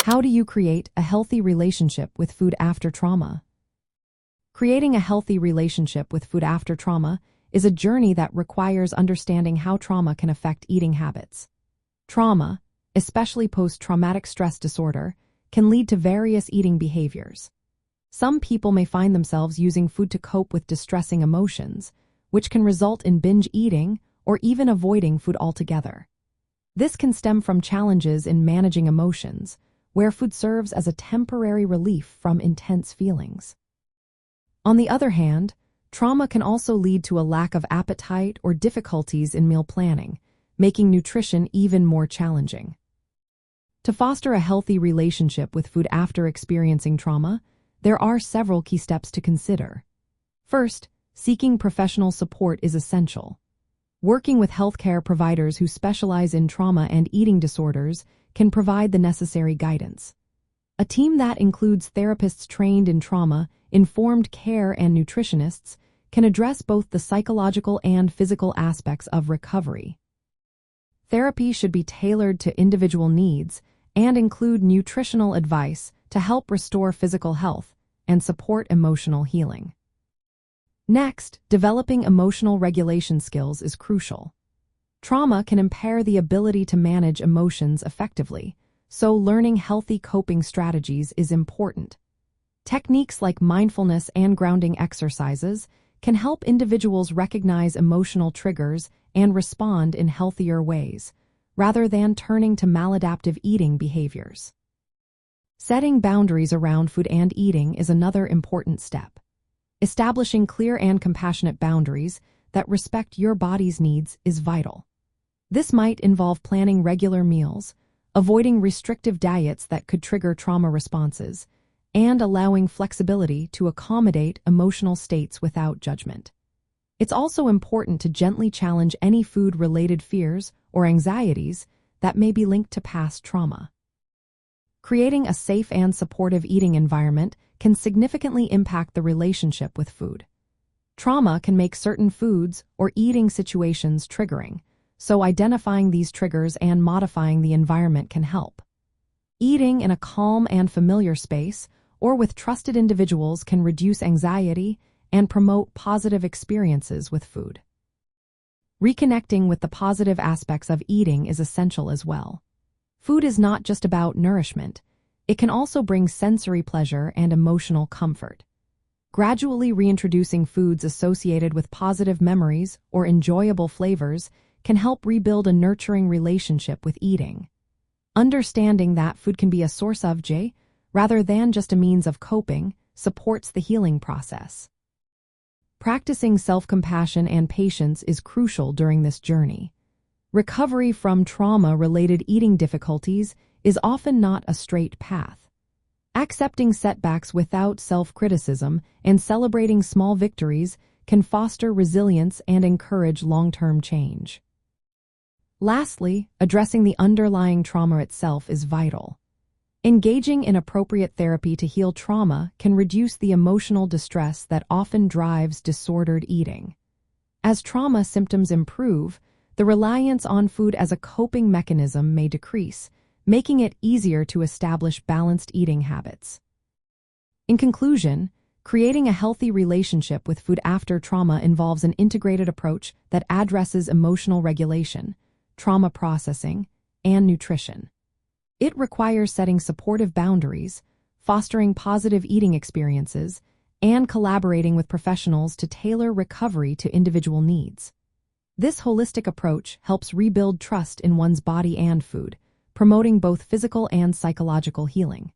How do you create a healthy relationship with food after trauma? Creating a healthy relationship with food after trauma is a journey that requires understanding how trauma can affect eating habits. Trauma, especially post-traumatic stress disorder, can lead to various eating behaviors. Some people may find themselves using food to cope with distressing emotions, which can result in binge eating or even avoiding food altogether. This can stem from challenges in managing emotions, where food serves as a temporary relief from intense feelings. On the other hand, trauma can also lead to a lack of appetite or difficulties in meal planning, making nutrition even more challenging. To foster a healthy relationship with food after experiencing trauma, there are several key steps to consider. First, seeking professional support is essential. Working with healthcare providers who specialize in trauma and eating disorders can provide the necessary guidance. A team that includes therapists trained in trauma, informed care, and nutritionists can address both the psychological and physical aspects of recovery. Therapy should be tailored to individual needs and include nutritional advice to help restore physical health and support emotional healing. Next, developing emotional regulation skills is crucial. Trauma can impair the ability to manage emotions effectively, so learning healthy coping strategies is important. Techniques like mindfulness and grounding exercises can help individuals recognize emotional triggers and respond in healthier ways, rather than turning to maladaptive eating behaviors. Setting boundaries around food and eating is another important step. Establishing clear and compassionate boundaries that respect your body's needs is vital. This might involve planning regular meals, avoiding restrictive diets that could trigger trauma responses, and allowing flexibility to accommodate emotional states without judgment. It's also important to gently challenge any food-related fears or anxieties that may be linked to past trauma. Creating a safe and supportive eating environment can significantly impact the relationship with food. Trauma can make certain foods or eating situations triggering, so identifying these triggers and modifying the environment can help. Eating in a calm and familiar space or with trusted individuals can reduce anxiety and promote positive experiences with food. Reconnecting with the positive aspects of eating is essential as well. Food is not just about nourishment. It can also bring sensory pleasure and emotional comfort. Gradually reintroducing foods associated with positive memories or enjoyable flavors can help rebuild a nurturing relationship with eating. Understanding that food can be a source of joy, rather than just a means of coping, supports the healing process. Practicing self-compassion and patience is crucial during this journey. Recovery from trauma-related eating difficulties is often not a straight path. Accepting setbacks without self-criticism and celebrating small victories can foster resilience and encourage long-term change. Lastly, addressing the underlying trauma itself is vital. Engaging in appropriate therapy to heal trauma can reduce the emotional distress that often drives disordered eating. As trauma symptoms improve, the reliance on food as a coping mechanism may decrease, making it easier to establish balanced eating habits. In conclusion, creating a healthy relationship with food after trauma involves an integrated approach that addresses emotional regulation, trauma processing, and nutrition. It requires setting supportive boundaries, fostering positive eating experiences, and collaborating with professionals to tailor recovery to individual needs. This holistic approach helps rebuild trust in one's body and food, promoting both physical and psychological healing.